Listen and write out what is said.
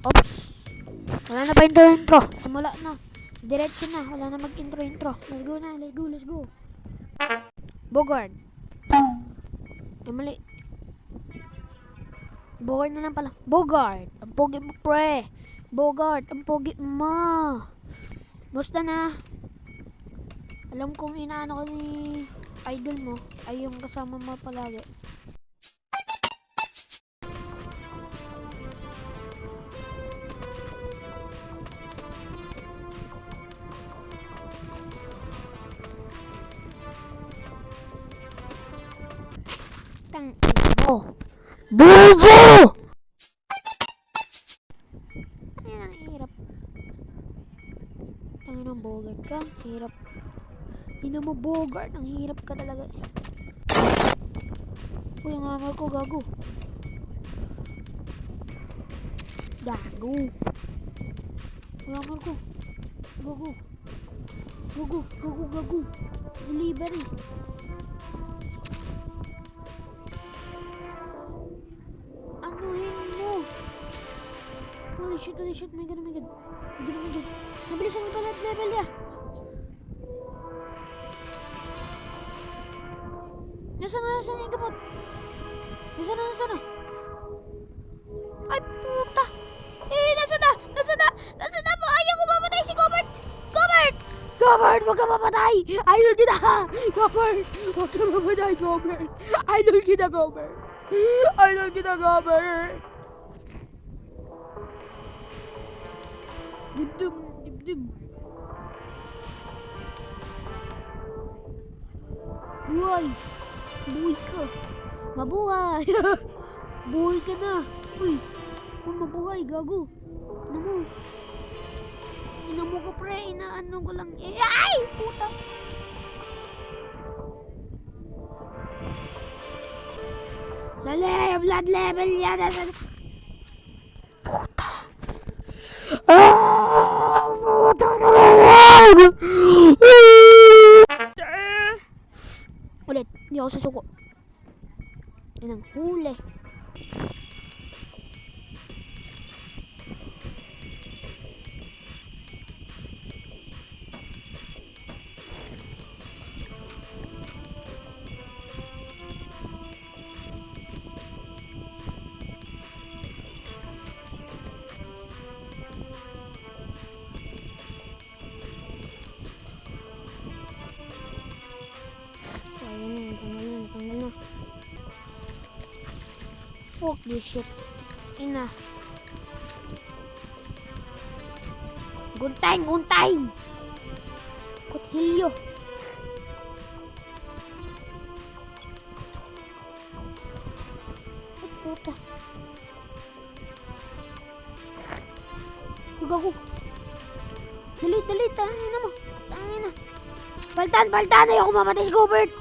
Oops. Wala na pa intro. Simula na. Diretso na. Wala na mag-intro. Let's go na. Let's go. Bogard. Mali. Bogard na lang pala. Bogard. Ang pogi mo, pre. Bogard. Ang pogi mo. Musta na? Alam kong inaano ko ni idol mo ay yung kasama mo palagi. Tang Bobo! Bobo! Ayan ang hirap. Tangin ng Bogard ka. Hirap. Hindi mo Bogard. Ang hirap ka talaga. Uy, ang hammer ko. Gago. Uy, hammer ko. Gago. Delivery. Anuhin mo. Holy shit. My god. Nabilisan mo pala level niya. Nasaan yung gamot? Nasaan na? Ay, puta! Nasaan na po! Ayaw ko mamatay si Gobert! Gobert! Huwag ka mamatay! Idol kita! Gobert! Huwag ka mamatay, Gobert! Idol kita, Gobert! Dibdim! Buhay ka! Mabuhay! Buhay ka na! Uy! Mabuhay, gago! Ina mo ka, pre! Inaano ko lang eh! Ay! Puta! Dali! Blood level yan! Puta! Puta naman! Ulit, hindi ako susuko. Yan ang huli. Tanggal na. Fuck this shit. Ina. Guntay! Kuthilyo. Ay, puta. Gago. Dali. Tangina mo. Baltan. Ayoko mamatay si Gobert.